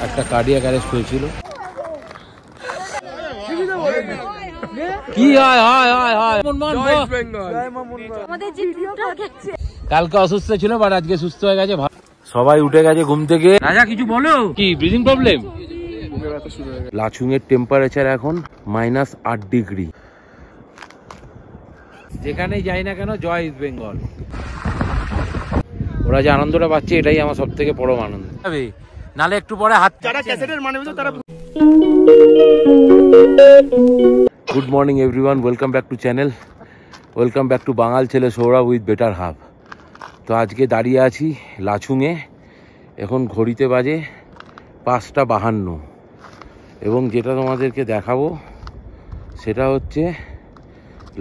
একটা cardiac arrest হয়েছিল। কি হয় হয় হয় হয় কালকে অসুস্থ ছিল বাট আজকে সুস্থ হয়ে গেছে। সবাই উঠে গেছে ঘুম থেকে। রাজা কিছু বলো, কি ব্রিদিং প্রবলেম? লাচুং এর টেম্পারেচার এখন -8 ডিগ্রি। যেখানেই যাই না কেন জয় ইস্ট বেঙ্গল। ওরা যে আনন্দটা পাচ্ছে এটাই আমার সব থেকে বড় আনন্দ। নালে একটু পরে হাত যারা ক্যাসেটের মানে তারা। Good morning everyone, welcome back to channel, welcome back to বাঙাল ছেলে সৌরভ উইথ বেটার হাব। তো আজকে দাঁড়িয়ে আছি লাচুংয়ে। এখন ঘড়িতে বাজে 5:52 এবং যেটা তোমাদেরকে দেখাবো সেটা হচ্ছে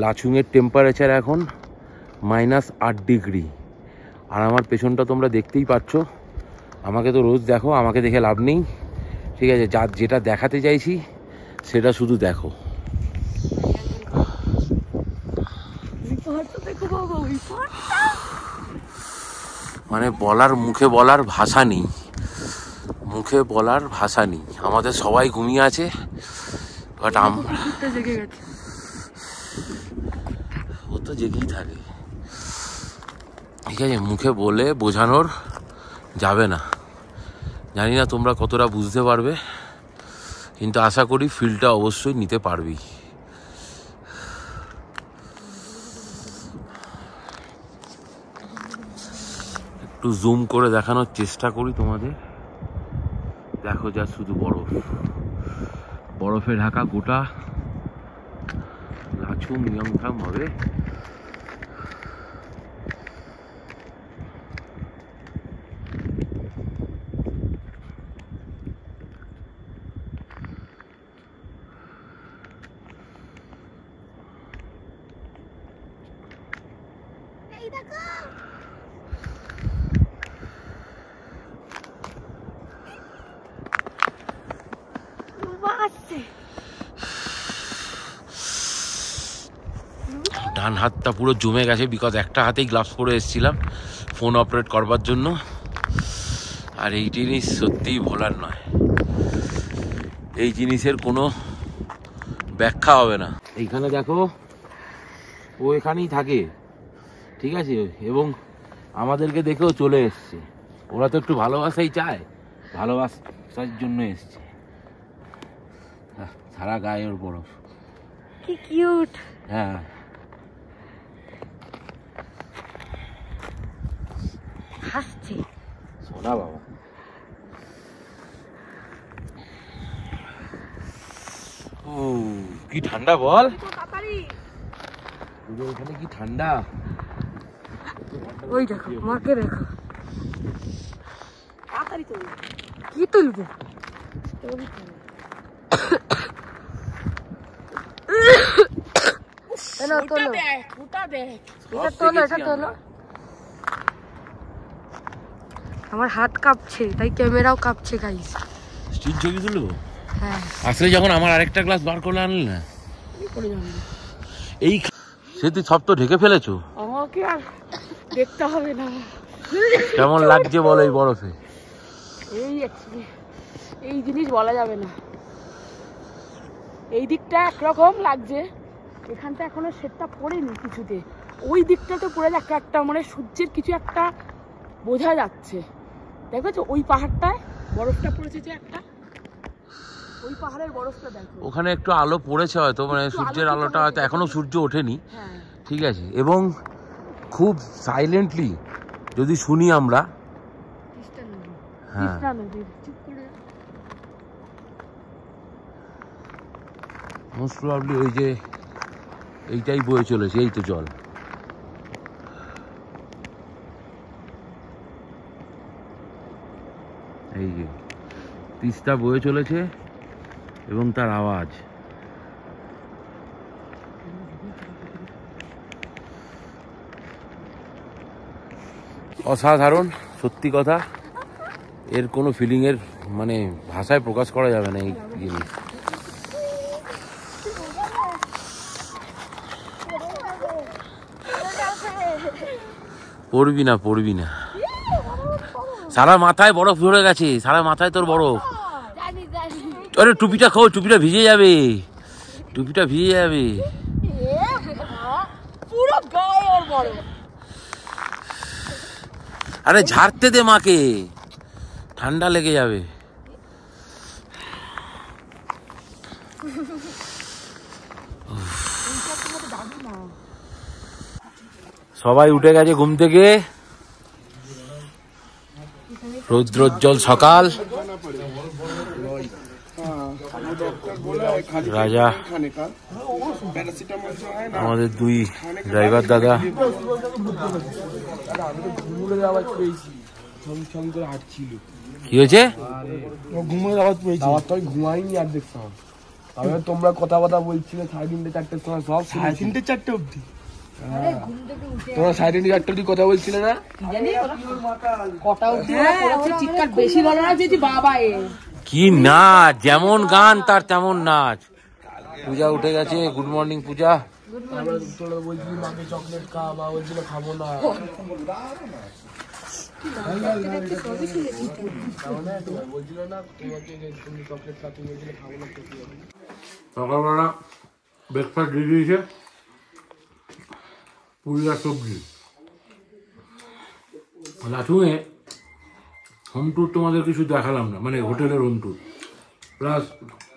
লাচুংয়ের টেম্পারেচার এখন -8 ডিগ্রি। আর আমার পেছনটা তোমরা দেখতেই পাচ্ছ। আমাকে তো রোজ দেখো, আমাকে দেখে লাভ নেই, ঠিক আছে? যেটা দেখাতে চাইছি সেটা শুধু দেখো। মানে মুখে বলার ভাষা নেই, মুখে বলার ভাষা নেই। আমাদের সবাই ঘুমিয়ে আছে, বাট ও তো জেগেই থাকে, ঠিক আছে? মুখে বলে বোঝানোর যাবে না। জানি না তোমরা কতটা বুঝতে পারবে, কিন্তু আশা করি ফিলটা অবশ্যই নিতে পারবি। একটু জুম করে দেখানোর চেষ্টা করি তোমাদের। দেখো যা শুধু বরফ, বরফে ঢাকা গোটা লাচুং ইয়ংথাম হবে। ডান হাতটা পুরো জমে গেছে, বিকজ একটা হাতেই গ্লাভস পরে এসেছিলাম ফোন অপারেট করবার জন্য। আর এই জিনিস সত্যিই ভোলার নয়, এই জিনিসের কোনো ব্যাখ্যা হবে না। এইখানে দেখো, ও এখানেই থাকে, ঠিক আছে? এবং আমাদেরকে দেখেও চলে এসছে। ওরা তো একটু ভালোবাসাই চায়, ভালোবাসার জন্য এসছে। সারা গায়ে ওর বরফ, কি কিউট। হ্যাঁ, হাসছে সোনা বাবা। ও কি ঠান্ডা বল, এখানে কি ঠান্ডা। ওই দেখো, মাকে দেখো, কি তুলবো? আমার হাত কাঁপছে, তাই ক্যামেরাও কাঁপছে গাইস। স্টিল ছবি তুলবো? হ্যাঁ। আসলে যখন আমার আরেকটা গ্লাস বার করলে আনলি না, এই সে তুই সব তো ঢেকে ফেলেছো। আমাকে আর দেখতে হবে না। কেমন লাগছে বলো এই বরফে? এই জিনিস বলা যাবে না। এই দিকটা একরকম লাগছে, এখানটা এখনো শেডটা পড়েনি কিছুতে। ওই দিকটাতে পড়ে একটা মানে সূর্যের কিছু একটা বোঝা যাচ্ছে। দেখো ওই পাহাড়টায় বরফটা পড়েছে, যে একটা ওই পাহাড়ের বরফটা দেখো। ওখানে একটু আলো পড়েছে হয়তো, মানে সূর্যের আলোটা হয়তো এখনো সূর্য ওঠেনি, ঠিক আছে? এবং খুব সাইলেন্টলি যদি শুনি আমরা, হ্যাঁ, মোস্ট প্রবাবলি ওই যে এইটাই বয়ে চলেছে, এই তো জল। এই যে তিস্তা বয়ে চলেছে এবং তার আওয়াজ। অসাধারণ, সত্যি কথা। এর কোনো ফিলিংয়ের মানে ভাষায় প্রকাশ করা যাবে না এই জিনিস। পড়বি না, পড়বি না। সারা মাথায় বরফ ধরে গেছে, সারা মাথায় তোর বরফ। আরে টুপিটা খাও, টুপিটা ভিজে যাবে, টুপিটা ভিজে যাবে। পুরো গায়ে ওর বড়। আরে ঝাড়তে দে মাকে, ঠান্ডা লেগে যাবে। সবাই উঠে গেছে ঘুম থেকে, রৌদ্রোজ্জ্বল সকাল। রাজা, আমাদের দুই ড্রাইভার দাদা, কি হয়েছে? ঘুমের আওয়াজ পেয়েছি, ঘুমাইনি আর দেখতাম। তোমরা কথা বলছিলে 3:30 4টের সময়, সব 3:30 4টে অব্দি। তোমরা 3:30 4টে অব্দি কথা বলছিলে না? কটা অবধি চিৎকার বেশি বলো না যদি বাবা এ কি নাচ, যেমন গান তার তেমন নাচ। পূজা উঠে গেছে, গুড মর্নিং পূজা। তোরা বলছিলি মাকে চকলেট খা, মা বলছিল খাবো না। সকালবেলা ব্রেকফাস্ট দিয়ে দিয়েছে, পুরি আর সবজি। লাচুঙে হোম ট্যুর তোমাদের কিছু দেখালাম না, মানে হোটেলের হোম ট্যুর, প্লাস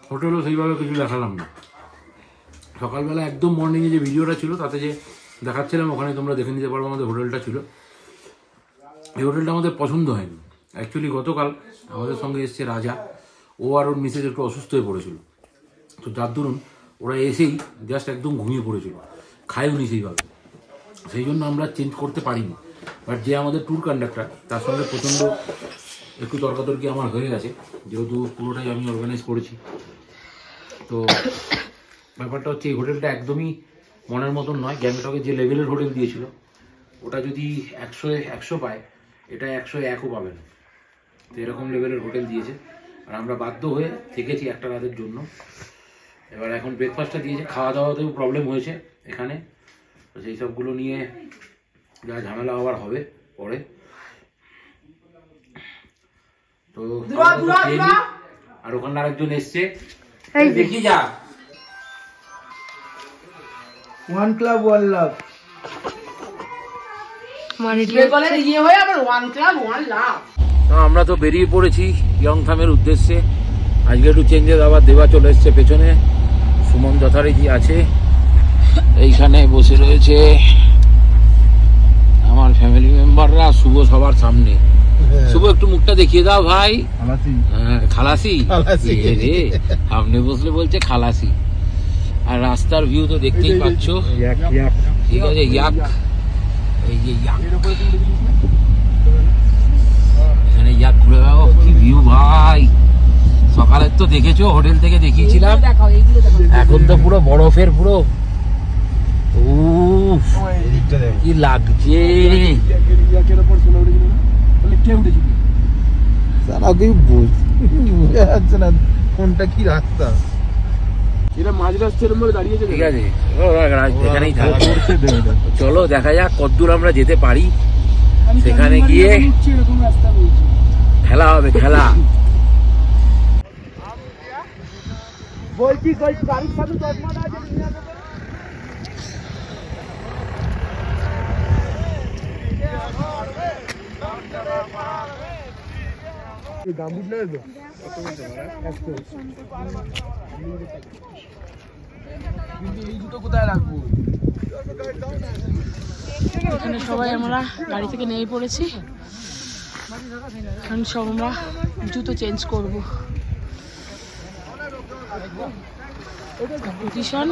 হোটেলও সেইভাবে কিছু দেখালাম না। সকালবেলা একদম মর্নিংয়ে যে ভিডিওটা ছিল তাতে যে দেখাচ্ছিলাম, ওখানে তোমরা দেখে নিতে পারবো আমাদের হোটেলটা ছিল। এই হোটেলটা আমাদের পছন্দ হয়নি অ্যাকচুয়ালি। গতকাল আমাদের সঙ্গে এসছে রাজা, ও আর ওর মিসেস একটু অসুস্থ হয়ে পড়েছিল, তো যার দরুন ওরা এসেই জাস্ট একদম ঘুমিয়ে পড়েছিল, খায়ওনি সেইভাবে, সেই জন্য আমরা চেঞ্জ করতে পারিনি। বাট যে আমাদের ট্যুর কন্ডাক্টর, তার সঙ্গে প্রচণ্ড একটু তর্কাতর্কি আমার হয়ে গেছে, যেহেতু পুরোটাই আমি অর্গানাইজ করেছি। তো ব্যাপারটা হচ্ছে এই হোটেলটা একদমই মনের মতন নয়। গ্যাংটকে যে লেভেলের হোটেল দিয়েছিল, ওটা যদি 100 পায়, এটা 101ও পাবে না। তো এরকম লেভেলের হোটেল দিয়েছে, আর আমরা বাধ্য হয়ে থেকেছি একটা রাতের জন্য। এবার এখন ব্রেকফাস্টটা দিয়েছে, খাওয়া দাওয়াতেও প্রবলেম হয়েছে এখানে, তো সেই সবগুলো নিয়ে যা ঝামেলা আবার হবে পরে। তো আর ওখানে আরেকজন এসছে, দেখি যা ওয়ান ক্লাব ওয়ান লাভ, ইয়ে হয়ে আবার ওয়ান ক্লাব ওয়ান লাভ। আমরা তো বেরিয়ে পড়েছি ইয়ংথামের উদ্দেশ্যে। আজকে একটু চেঞ্জেস আবার দেওয়া চলে এসছে পেছনে। সুমন যথারীতি আছে, এইখানে বসে রয়েছে আমার ফ্যামিলি মেম্বাররা। শুভ সবার সামনে। শুভ একটু মুখটা দেখিয়ে দাও ভাই। খালাসি রে, সামনে বসলে বলছে খালাসি। আর রাস্তার ভিউ তো দেখতেই পাচ্ছ, ঠিক আছে। ইয়াক, এই যে ইয়াক, এখানে ইয়াক ঘুরে যাও। কি ভিউ ভাই, সকালের তো দেখেছো, হোটেল থেকে দেখিয়েছিলাম, এখন তো পুরো বরফের পুরো। কি লাগছে, কোনটা কি রাস্তা, এটা মাঝ রাস্তার মধ্যে দাঁড়িয়েছে। ঠিক আছে, এখানেই থাকা। চলো দেখা যাক কতদূর আমরা যেতে পারি, সেখানে গিয়ে খেলা হবে, খেলা। বলছি গাড়ির সাথে চশমাটা আছে, এই দুটো কোথায় রাখবো? এখানে সবাই আমরা গাড়ি থেকে নেমে পড়েছি, এখন সব আমরা জুতো চেঞ্জ করব। পজিশন,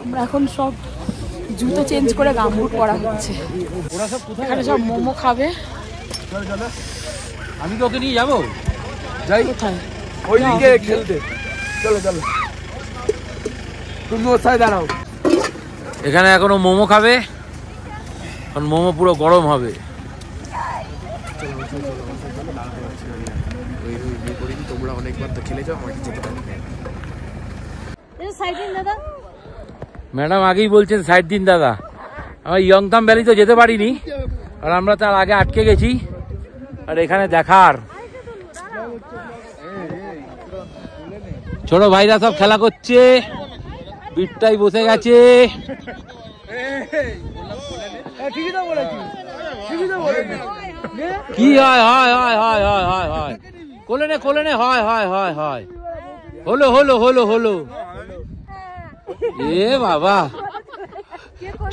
আমরা এখন সব জুতো চেঞ্জ করে গামবুট করা হচ্ছে। এখানে সব মোমো খাবে। আমি তো ওকে নিয়ে যাবো, যাই কোথায়? ওইদিকে খেলতে। চলো চলো, তুমি ওর সাথে দাঁড়াও। এখানে এখনো মোমো খাবে, কারণ মোমো পুরো গরম হবে। তোমরা অনেকবার তো খেলে যাও, আমাকে যেতে পারি। ম্যাডাম আগেই বলছেন সাইড দিন দাদা। আমরা ইয়ংথাম ভ্যালি তো যেতে পারিনি, আর আমরা তার আগে আটকে গেছি। আর এখানে দেখার ছোট ভাইরা সব খেলা করছে, বিটটাই বসে গেছে। কি হয় হয় হয় হয় হয় হয় হয় কোলে নে কোলে নে হয় হয় হয় হয় হলো হলো হলো হলো। এ বাবা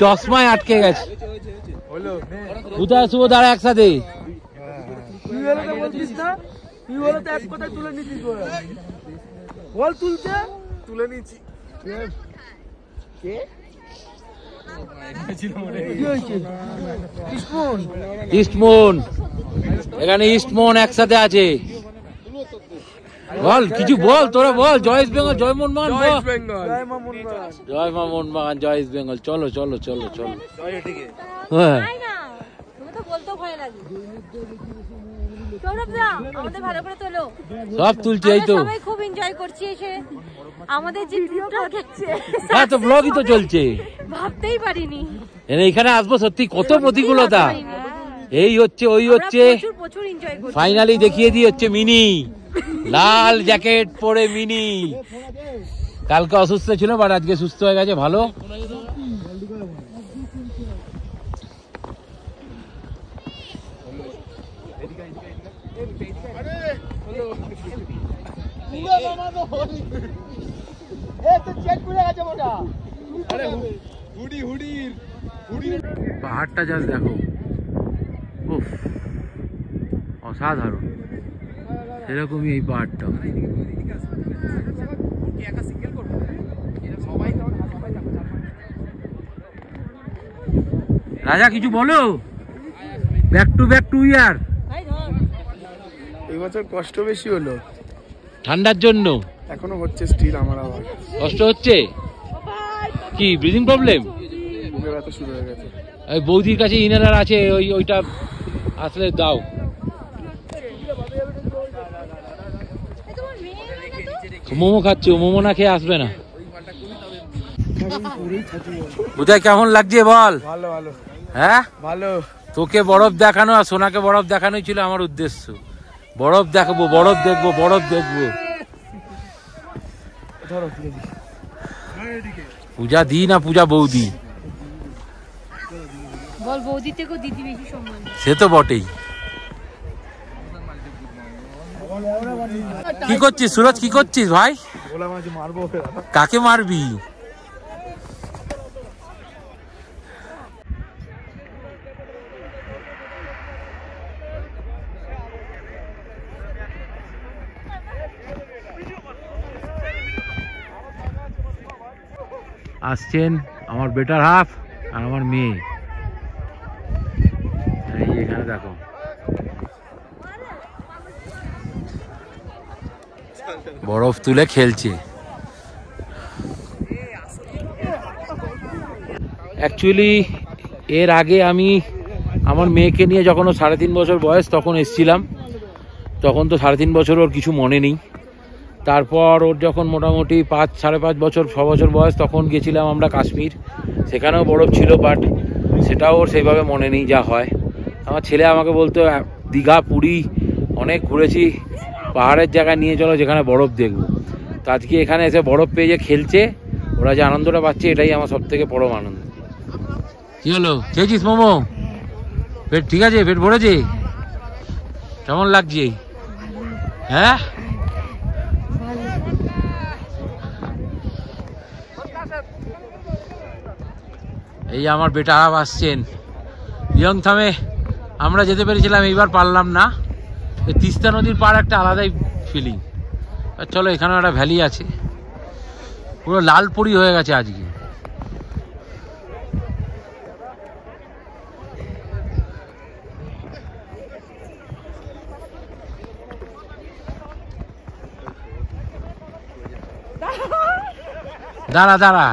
চশমায় আটকে গেছে। কোথায় শুভ দাঁড়া একসাথে। তুলে নিচ্ছি। ইস্টমোন, এখানে ইস্টমোন একসাথে আছে। বল কিছু বল, তোরা বল। জয় ইস্ট বেঙ্গল, জয় মোহনবাগান, জয় মা মোহনবাগান, জয় ইস্ট বেঙ্গল। চলো চলো চলো চলো। হ্যাঁ সব তুলছে, এই তো খুব এনজয় করছি এসে। আমাদের যে হ্যাঁ তো ব্লগই তো চলছে। ভাবতেই পারিনি এখানে আসবো, সত্যি কত প্রতিকূলতা। এই হচ্ছে ওই হচ্ছে, প্রচুর এনজয় করছি। ফাইনালি দেখিয়ে দিয়ে হচ্ছে মিনি, লাল জ্যাকেট পরে মিনি। কালকে অসুস্থ ছিল, বাট আজকে সুস্থ হয়ে গেছে, ভালো। পাহাড়টা জাস্ট দেখো, উফ অসাধারণ। সেরকমই এই পাহাড়টা। রাজা কিছু বলো। ব্যাক টু ইয়ার। এই বছর কষ্ট বেশি হলো ঠান্ডার জন্য। এখনো হচ্ছে স্টিল আমার আবার কষ্ট হচ্ছে। কি ব্রিদিং প্রবলেম? বুকের ব্যথা শুরু হয়ে গেছে। ওই বৌদির কাছে ইনারার আছে, ওইটা আসলে দাও। মোমো খাচ্ছে, ও মোমো না খেয়ে আসবে না। বুঝাই কেমন লাগছে বল? ভালো ভালো। হ্যাঁ ভালো। তোকে বরফ দেখানো আর সোনাকে বরফ দেখানোই ছিল আমার উদ্দেশ্য। বরফ দেখাবো, বরফ দেখবো, বরফ দেখবো। পূজা দি না পূজা বৌদি? বল বৌদি থেকেও দিদি বেশি সম্মান। সে তো বটেই। কি করছিস সুরজ, কি করছিস ভাই? কাকে মারবি? আসছেন আমার বেটার হাফ আর আমার মেয়ে। এই এখানে দেখো, বরফ তুলে খেলছে। অ্যাকচুয়ালি এর আগে আমি আমার মেয়েকে নিয়ে যখন ও 3.5 বছর বয়স তখন এসছিলাম। তখন তো 3.5 বছর ওর কিছু মনে নেই। তারপর ওর যখন মোটামুটি 5-5.5 বছর 6 বছর বয়স তখন গেছিলাম আমরা কাশ্মীর। সেখানেও বরফ ছিল, বাট সেটাও ওর সেইভাবে মনে নেই যা হয়। আমার ছেলে আমাকে বলতো দীঘা পুরী অনেক ঘুরেছি, পাহাড়ের জায়গায় নিয়ে চলো যেখানে বরফ দেখবো। তো আজকে এখানে এসে বরফ পেয়ে যে খেলছে, ওরা যে আনন্দটা পাচ্ছে, এটাই আমার সব থেকে বড় আনন্দ। কি হলো, খেয়েছিস মোমো? পেট ঠিক আছে? পেট ভরেছে? কেমন লাগছে? হ্যাঁ এই আমার বেটা হাফ আসছেন। ইয়ংথামে আমরা যেতে পেরেছিলাম, এইবার পারলাম না। এই তিস্তা নদীর পাড় একটা আলাদাই ফিলিং। চলো, এখানেও একটা ভ্যালি আছে, পুরো লালপুরি হয়ে গেছে আজকে। দাঁড়া দাঁড়া,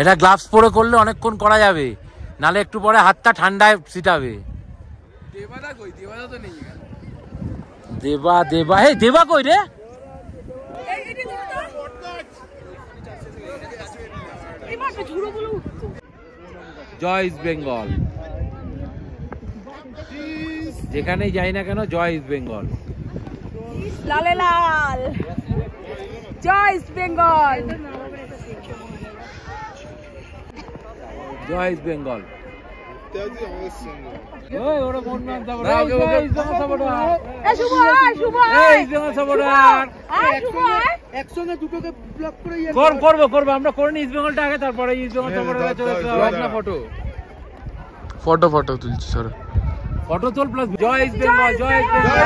এটা গ্লাভস পরে করলে অনেকক্ষণ করা যাবে, নালে একটু পরে হাতটা ঠান্ডায় ছিটাবে। দেবা দেবা, হে দেবা কই রে? উড়োগুলো উঠতো। জয় ইস্ট বেঙ্গল, যেখানেই যাই না কেন জয় ইস্ট বেঙ্গল। লালে লাল, জয় ইস্ট বেঙ্গল। জয় ইস্ট বেঙ্গল। করবো আমরা করে নি ইস্ট বেঙ্গলটা আগে, তারপরে east Bengal photo photo photo তুলছি সর। ফটো তোল প্লাস জয় ইস্ট বেঙ্গল, জয় ইস্ট বেঙ্গল,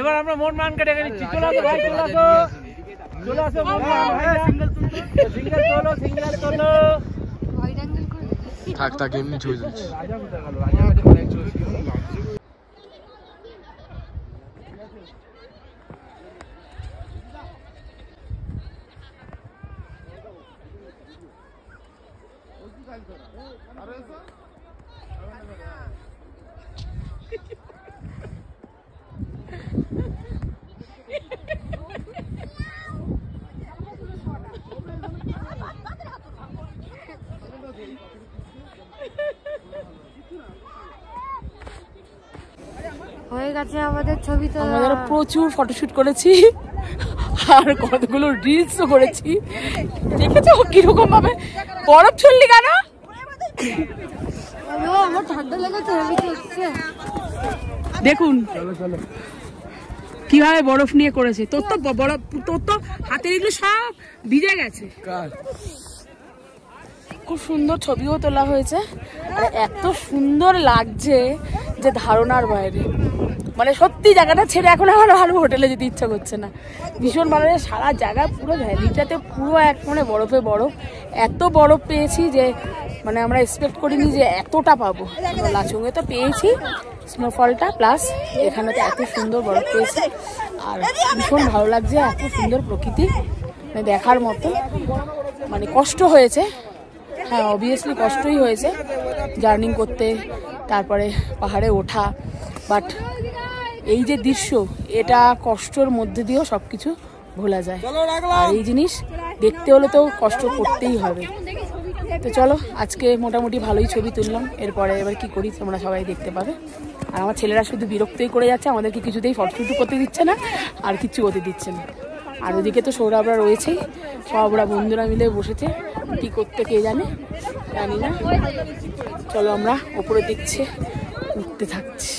এবার আমরা মন মানকে ডেকে নিচ্ছি। চলে আসো ভাই, চলে আসো, চলে আসো মন মান। সিঙ্গেল তোলো, সিঙ্গেল তোলো। থাক থাক এমনি ছবি তুলছি। হয়ে গেছে আমাদের ছবি তো। আমরা প্রচুর ফটোশুট করেছি আর কতগুলো রিলসও করেছি। দেখেছো কিরকম ভাবে বরফ ছুড়লি কেন? আমার ঠান্ডা লেগেছে। দেখুন কিভাবে বরফ নিয়ে করেছে। তোর তো বরফ, তোর তো হাতের এগুলো সব ভিজে গেছে। খুব সুন্দর ছবিও তোলা হয়েছে আর এত সুন্দর লাগছে যে ধারণার বাইরে। মানে সত্যি জায়গাটা ছেড়ে এখন আমার ভালো হোটেলে যেতে ইচ্ছা করছে না। ভীষণ ভালো লাগে, সারা জায়গা পুরো ভ্যালিটাতে পুরো এক মানে বরফে বরফ। এত বরফ পেয়েছি যে মানে আমরা এক্সপেক্ট করিনি যে এতটা পাবো। লাচুংয়ে তো পেয়েছি স্নোফলটা, প্লাস এখানে তো এত সুন্দর বরফ পেয়েছি আর ভীষণ ভালো লাগছে। এত সুন্দর প্রকৃতি মানে দেখার মতো। মানে কষ্ট হয়েছে, হ্যাঁ অবভিয়াসলি কষ্টই হয়েছে জার্নিং করতে, তারপরে পাহাড়ে ওঠা, বাট এই যে দৃশ্য এটা কষ্টর মধ্যে দিয়েও সব কিছু ভোলা যায়। আর এই জিনিস দেখতে হলে তো কষ্ট করতেই হবে। তো চলো আজকে মোটামুটি ভালোই ছবি তুললাম, এরপরে এবার কি করি তোমরা সবাই দেখতে পাবে। আর আমার ছেলেরা শুধু বিরক্তই করে যাচ্ছে, আমাদেরকে কিছুতেই ফটোশুটও করতে দিচ্ছে না আর কিচ্ছু করতে দিচ্ছে না। আর ওদিকে তো সৌরভরা রয়েছেই, সবরা বন্ধুরা মিলে বসেছে, কি করতে কে জানে, জানি না। চলো আমরা ওপরে দেখছি, উঠতে থাকছি।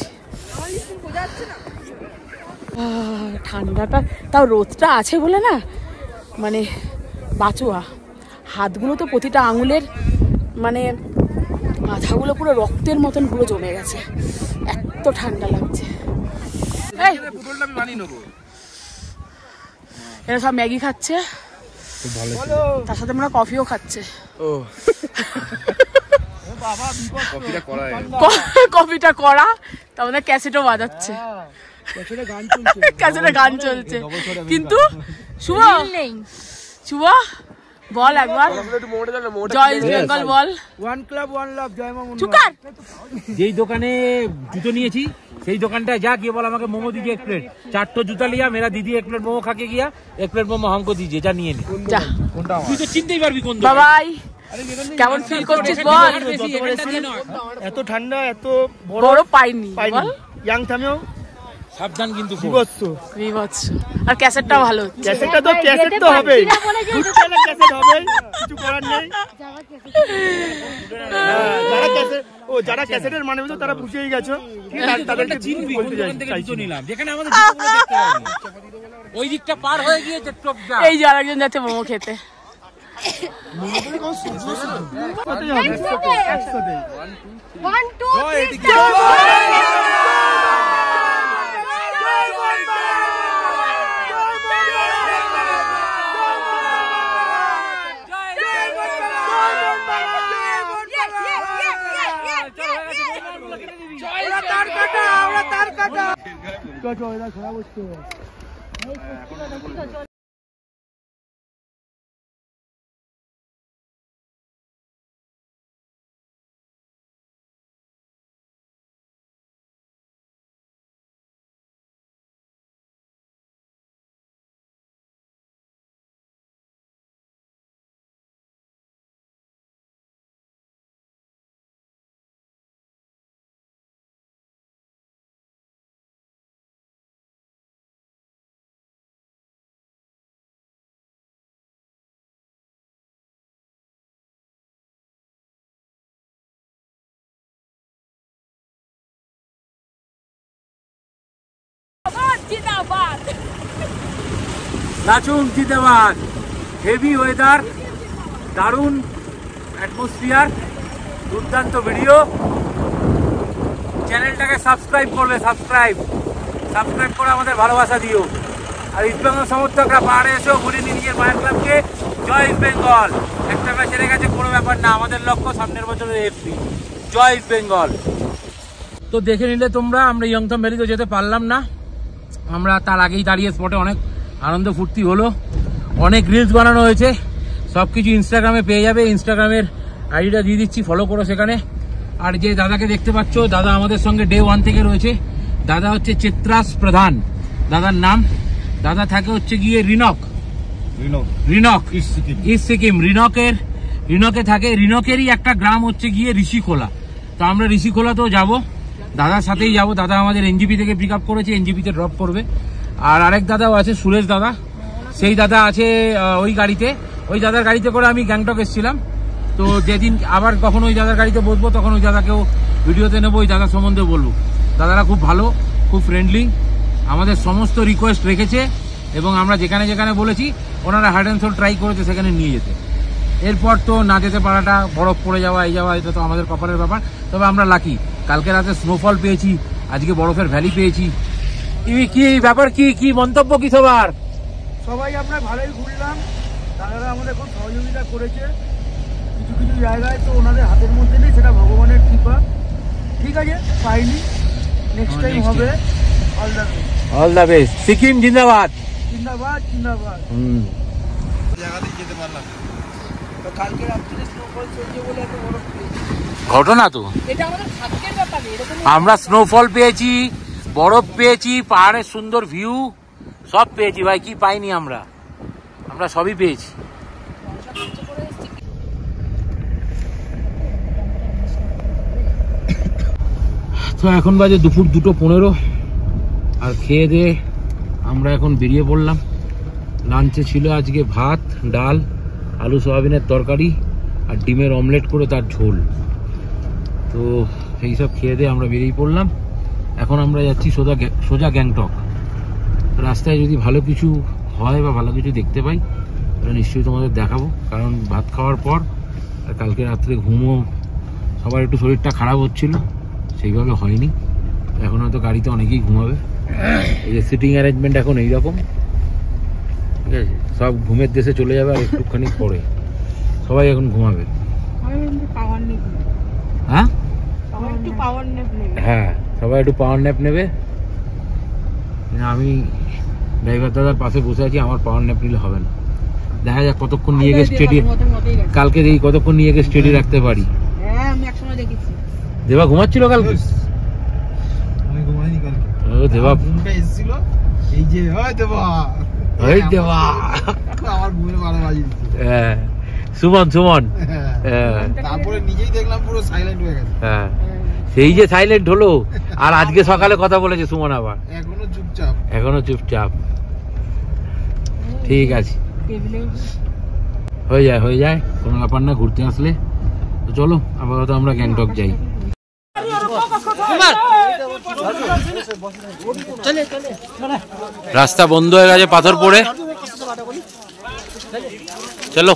ঠান্ডাটা তাও রোদটা আছে বলে না মানে বাঁচোয়া। হাতগুলো তো প্রতিটা আঙুলের মানে মাথাগুলো পুরো রক্তের মতন পুরো জমে গেছে, এত ঠান্ডা লাগছে। এরা সব ম্যাগি খাচ্ছে, তার সাথে আমরা কফিও খাচ্ছে। কফিটা করা, তার মধ্যে ক্যাসেটও বাজাচ্ছে, ক্যাসেটে গান চলছে। কিন্তু শুভ শুভ বল একবার জয় ইস্ট বেঙ্গল বল। ওয়ান ক্লাব ওয়ান লাভ, জয় মামুন। চুকার যেই দোকানে জুতো নিয়েছি সেই দোকানটায় যা গিয়ে বল আমাকে মোমো দিজিए 1 প্লেট, 4 तो जूता लिया, मेरा दीदी 1 प्लेट मोमो खा के गया, 1 प्लेट मोमो हमको दीजिए, जा নিয়ে নি। যা তুই তো চিনতেই পারবি কোন দোকান। বাবাই কেমন ফিল করছিস বল? এত ঠান্ডা, এত বড় পাইনি বল। ইয়াং থামেও সাবধান কিন্তু খুব। বিভৎস। আর ক্যাসেটটা ভালো হচ্ছে। ক্যাসেটটা তো ক্যাসেট তো হবে, দুধ ক্যাসেট হবে, কিছু করার নেই। যারা ক্যাসেট যারা ক্যাসেটের মানে বুঝো তারা বুঝেই গেছো, তাদেরকে চিনবি কোন দোকান থেকে জুতো নিলাম, যেখানে আমাদের জুতোগুলো দেখতে পাবি। ওই দিকটা পার হয়ে গিয়ে চপ যা। এই যে আরেকজন যাচ্ছে মোমো খেতে। খারাপ হচ্ছে। জিন্দাবাদ। লাচুং জিন্দাবাদ। হেভি ওয়েদার, দারুণ অ্যাটমসফিয়ার, দুর্দান্ত ভিডিও। চ্যানেলটাকে সাবস্ক্রাইব করবে, সাবস্ক্রাইব করে আমাদের ভালোবাসা দিও। আর ইস্ট বেঙ্গল সমর্থকরা পাহাড়ে এসেও ভুলিনি নিজের মায়ের ক্লাবকে। জয় ইস্ট বেঙ্গল। একটা ম্যাচ হেরে গেছে কোনো ব্যাপার না, আমাদের লক্ষ্য সামনের বছরের এফসি। জয় ইস্ট বেঙ্গল। তো দেখে নিলে তোমরা, আমরা ইয়ংথম ভ্যালিতে যেতে পারলাম না, আমরা তার আগেই দাঁড়িয়ে স্পটে অনেক আনন্দ ফুর্তি হলো, অনেক রিলস বানানো হয়েছে, সব কিছু ইনস্টাগ্রামে পেয়ে যাবে। ইনস্টাগ্রামের আইডিটা দিয়ে দিচ্ছি, ফলো করো সেখানে। আর যে দাদাকে দেখতে পাচ্ছ, দাদা আমাদের সঙ্গে ডে 1 থেকে রয়েছে। দাদা হচ্ছে চিত্রাস প্রধান দাদার নাম। দাদা থাকে হচ্ছে গিয়ে রিনক ইস্ট সিকিম। রিনকে থাকে। রিনকেরই একটা গ্রাম হচ্ছে গিয়ে ঋষিখোলা। তো আমরা ঋষিখোলাতেও যাব, দাদার সাথেই যাব। দাদা আমাদের এনজিপি থেকে পিক আপ করেছে, এনজিপিতে ড্রপ করবে। আর আরেক দাদাও আছে, সুরেশ দাদা, সেই দাদা আছে ওই গাড়িতে। ওই দাদার গাড়িতে করে আমি গ্যাংটক এসেছিলাম। তো যেদিন আবার কখন ওই দাদার গাড়িতে বসবো, তখন ওই দাদাকেও ভিডিওতে নেবো, ওই দাদার সম্বন্ধে বলবো। দাদারা খুব ভালো, খুব ফ্রেন্ডলি, আমাদের সমস্ত রিকোয়েস্ট রেখেছে এবং আমরা যেখানে যেখানে বলেছি ওনারা হার্ড অ্যান্ড সোল ট্রাই করেছে সেখানে নিয়ে যেতে। এরপর তো না যেতে পারাটা, বরফ পড়ে যাওয়া, এই যাওয়া, এটা তো আমাদের কপালের ব্যাপার। তবে আমরা লাকি, কালকে রাতে স্নোফল পেয়েছি, আজকে বরফের ভ্যালি পেয়েছি। কি ব্যাপার, কি মন্তব্য কি সবার? সবাই আমরা ভালোই ঘুরলাম, তারা আমাদের খুব সহযোগিতা করেছে। কিছু কিছু জায়গায় তো ওনাদের হাতের মধ্যে নেই, সেটা ভগবানের কৃপা। ঠিক আছে, পাইনি, নেক্সট টাইম হবে। All the best. সিকিম জিন্দাবাদ। জিন্দাবাদ। জায়গাতেই যেতে পারলাম তো কালকে রাত্রে স্নোফল চলছে বলে এত বরফ পেয়েছি। ঘটনা তো এটা আমাদের ভাগ্যের ব্যাপার। এরকম আমরা স্নোফল পেয়েছি, বরফ পেয়েছি, পাহাড়ের সুন্দর ভিউ সব পেয়েছি ভাই। কি পাইনি আমরা সবই পেয়েছি। তো এখন বাজে দুপুর 2:15, আর খেয়ে দিয়ে আমরা এখন বেরিয়ে পড়লাম। লাঞ্চে ছিল আজকে ভাত, ডাল, আলু সয়াবিনের তরকারি আর ডিমের অমলেট করে তার ঝোল। তো সেই সব খেয়ে দিয়ে আমরা বেরিয়ে পড়লাম। এখন আমরা যাচ্ছি সোজা গ্যাংটক। রাস্তায় যদি ভালো কিছু হয় বা ভালো কিছু দেখতে পাই তাহলে নিশ্চয়ই তোমাদের দেখাবো। কারণ ভাত খাওয়ার পর আর কালকে রাত্রে ঘুমও সবার একটু শরীরটা খারাপ হচ্ছিল, সেইভাবে হয়নি। এখন হয়তো গাড়িতে অনেকেই ঘুমাবে। এই যে সিটিং অ্যারেঞ্জমেন্ট এখন এইরকম, ঠিক আছে, সব ঘুমের দেশে চলে যাবে আর একটুখানি পরে সবাই এখন ঘুমাবে। হ্যাঁ হ্যাঁ, সবাই একটু পাওয়ার ন্যাপ নেবে। আমি ড্রাইভার দাদার পাশে বসে আছি, আমার পাওয়ার ন্যাপ নিলে হবে না। দেখা যাক কতক্ষণ নিয়ে গিয়ে স্টেডি, কালকে দেখি কতক্ষণ নিয়ে গিয়ে স্টেডি রাখতে পারি। দেবা ঘুমাচ্ছিল কালকে? আমি ঘুমাইনি কালকে। ও দেবা ঘুমটা এসেছিল, এই যে হয় দেবা আমার ঘুমে 12 বাজে দিচ্ছে। হ্যাঁ, সুমন হ্যাঁ, তারপরে নিজেই দেখলাম পুরো সাইলেন্ট হয়ে গেছে। হ্যাঁ, সেই যে সাইলেন্ট হলো। আর আজকে সকালে কথা বলেছে সুমন আবার, এখনো চুপচাপ। ঠিক আছে, হয়ে যায়, কোনো ব্যাপার না। ঘুরতে আসলে তো চলো আপাতত আমরা গ্যাংটক যাই। রাস্তা বন্ধ হয়ে গেছে পাথর পড়ে, চলো।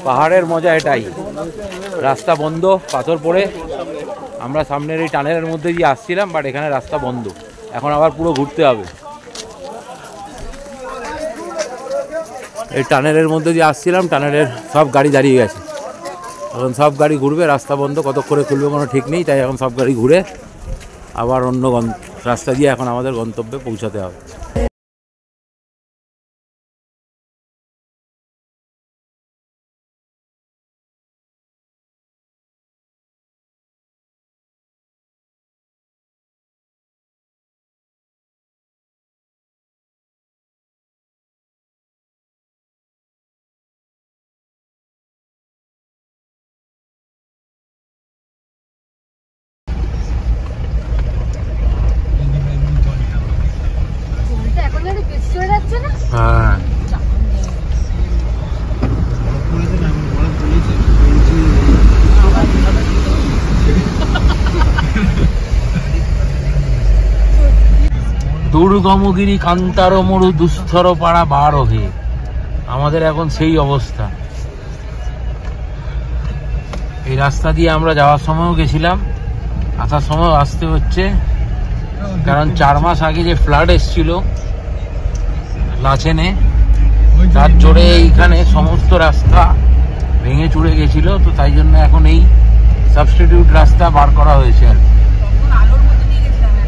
পাহাড়ের মজা এটাই, রাস্তা বন্ধ, পাথর পড়ে। আমরা সামনের এই টানেলের মধ্যে দিয়ে আসছিলাম, বাট এখানে রাস্তা বন্ধ, এখন আবার পুরো ঘুরতে হবে। এই টানেলের মধ্যে দিয়ে আসছিলাম, টানেলের সব গাড়ি দাঁড়িয়ে গেছে, এখন সব গাড়ি ঘুরবে, রাস্তা বন্ধ, কতক্ষণে খুলবে কোনো ঠিক নেই। তাই এখন সব গাড়ি ঘুরে আবার অন্য রাস্তা দিয়ে এখন আমাদের গন্তব্যে পৌঁছাতে হবে। দুর্গমগিরি কান্তার মরু দুস্থর পাড়া বার হে, আমাদের এখন সেই অবস্থা। এই রাস্তা দিয়ে আমরা যাওয়ার সময়ও গেছিলাম, আসার সময় আসতে হচ্ছে, কারণ 4 মাস আগে যে ফ্লাড এসেছিল লাচেনে, তার জোরে এইখানে সমস্ত রাস্তা ভেঙে চুড়ে গেছিল। তো তাই জন্য এখন এই সাবস্টিটিউট রাস্তা বার করা হয়েছে। আর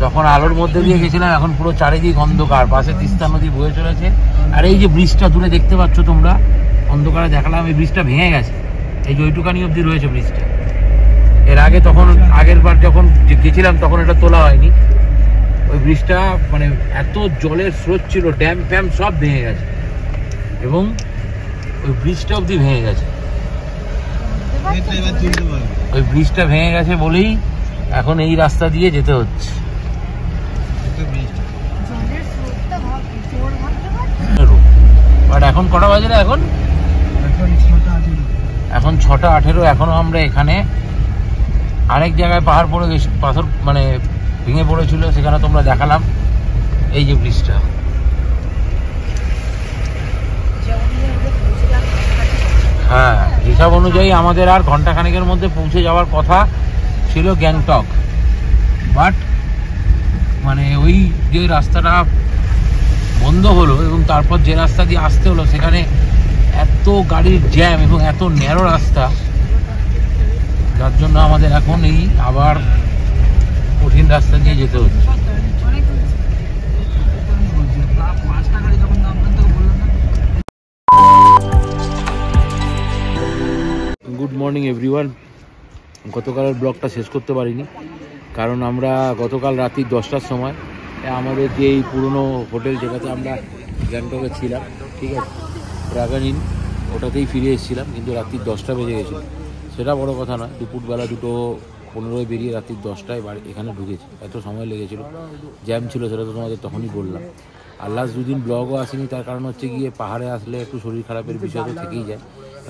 তখন আলোর মধ্যে দিয়ে গেছিলাম, এখন পুরো চারিদিক অন্ধকার, পাশে তিস্তা নদী বয়ে চলেছে। আর এই যে ব্রিজটা দূরে দেখতে পাচ্ছ তোমরা, অন্ধকারে দেখালাম, এই ব্রিজটা ভেঙে গেছে, এই যে ওইটুকানি অব্দি রয়েছে ব্রিজটা। এর আগে তখন আগের বার যখন গেছিলাম তখন এটা তোলা হয়নি। ওই ব্রিজটা মানে এত জলের স্রোত ছিল, ড্যাম ফ্যাম সব ভেঙে গেছে এবং ওই ব্রিজটা অব্দি ভেঙে গেছে। ওই ব্রিজটা ভেঙে গেছে বলেই এখন এই রাস্তা দিয়ে যেতে হচ্ছে। বাট এখন কটা বাজে না, এখন 6:18। এখনো আমরা এখানে আরেক জায়গায় পাহাড় পড়ে গেছি, পাথর মানে ভেঙে পড়েছিল, সেখানে তোমরা দেখালাম এই যে ব্রিজটা। হ্যাঁ, হিসাব অনুযায়ী আমাদের আর ঘন্টাখানেকের মধ্যে পৌঁছে যাওয়ার কথা ছিল গ্যাংটক, বাট মানে ওই যে রাস্তাটা বন্ধ হলো এবং তারপর যে রাস্তা দিয়ে আসতে হলো সেখানে এত গাড়ির জ্যাম এবং এত ন্যারো রাস্তা, যার জন্য আমাদের এখন এই আবার কঠিন রাস্তা দিয়ে যেতে হচ্ছে। Good morning everyone. গতকালের ব্লগটা শেষ করতে পারিনি, কারণ আমরা গতকাল রাত্রি 10টার সময় আমাদের যে এই পুরনো হোটেল যেটাতে আমরা গ্যাংটকে ছিলাম, ঠিক আছে, ড্রাগন ইন, ওটাতেই ফিরে এসেছিলাম, কিন্তু রাত্রি 10টা বেজে গেছিলো। সেটা বড় কথা নয়, দুপুরবেলা 2:15 বেরিয়ে রাত্রি 10টায় এখানে ঢুকেছি। এত সময় লেগেছিলো, জ্যাম ছিল, সেটা তো তোমাদের তখনই বললাম। আর লাস্ট 2 দিন ব্লগও আসেনি, তার কারণ হচ্ছে গিয়ে পাহাড়ে আসলে একটু শরীর খারাপের বিষয় তো থেকেই যায়।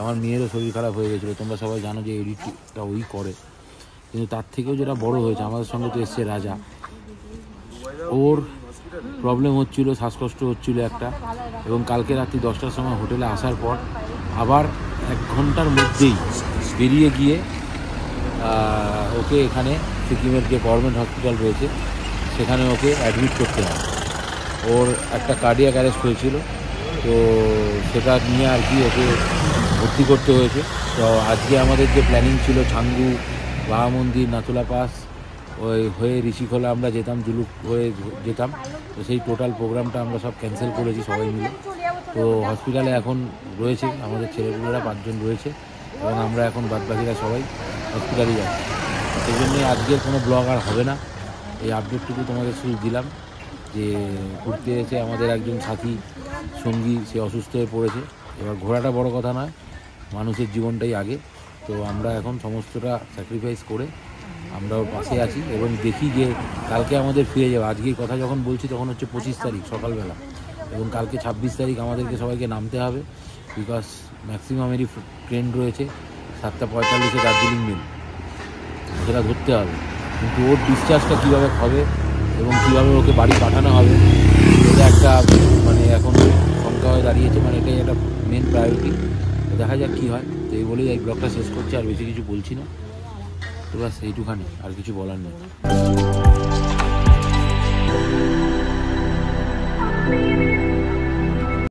আমার মেয়েরও শরীর খারাপ হয়ে গেছিলো, তোমরা সবাই জানো যে এডিটটা ওই করে। কিন্তু তার থেকেও যেটা বড় হয়েছে, আমাদের সঙ্গে তো এসছে রাজা, ওর প্রবলেম হচ্ছিলো, শ্বাসকষ্ট হচ্ছিলো একটা, এবং কালকে রাত্রি 10টার সময় হোটেলে আসার পর আবার 1 ঘন্টার মধ্যেই বেরিয়ে গিয়ে ওকে এখানে সিকিমের যে গভর্নমেন্ট হসপিটাল রয়েছে সেখানে ওকে অ্যাডমিট করতে হয়। ওর একটা কার্ডিয়াক অ্যারেস্ট হয়েছিল, তো সেটা নিয়ে আর কি ওকে ভর্তি করতে হয়েছে। তো আজকে আমাদের যে প্ল্যানিং ছিল ছাঙ্গু, বাবা মন্দির, নাথুলা পাস ওই হয়ে ঋষিখোলা আমরা যেতাম, জুলুক হয়ে যেতাম, তো সেই টোটাল প্রোগ্রামটা আমরা সব ক্যান্সেল করেছি সবাই মিলে। তো হসপিটালে এখন রয়েছে আমাদের ছেলেপুলেরা 5 জন রয়েছে, এবং আমরা এখন বাদবাকিরা সবাই হসপিটালে যাচ্ছি। সেই জন্যই আজকের কোনো ব্লগ আর হবে না। এই আপডেটটুকু তোমাদের শুধু দিলাম যে ঘুরতে এসে আমাদের একজন সাথী সঙ্গী সে অসুস্থ হয়ে পড়েছে। এবার ঘোরাটা বড় কথা নয়, মানুষের জীবনটাই আগে। তো আমরা এখন সমস্তটা স্যাক্রিফাইস করে আমরা ওর পাশে আছি এবং দেখি যে কালকে আমাদের ফিরে যাবে। আজকের কথা যখন বলছি তখন হচ্ছে 25 তারিখ সকালবেলা, এবং কালকে 26 তারিখ আমাদেরকে সবাইকে নামতে হবে, বিকজ ম্যাক্সিমামেরই ট্রেন রয়েছে 7:45-এ দার্জিলিং মেল, সেটা ধরতে হবে। কিন্তু ওর ডিসচার্জটা কীভাবে হবে এবং কীভাবে ওকে বাড়ি পাঠানো হবে এটা একটা মানে এখন শঙ্কা হয়ে দাঁড়িয়েছে, মানে এটাই একটা মেন প্রায়োরিটি। দেখা যাক কী হয়। তো এই বলেই এই ব্লগটা শেষ করছি, আর বেশি কিছু বলছি না। তো ব্যাস এইটুখানি, আর কিছু বলার নেই।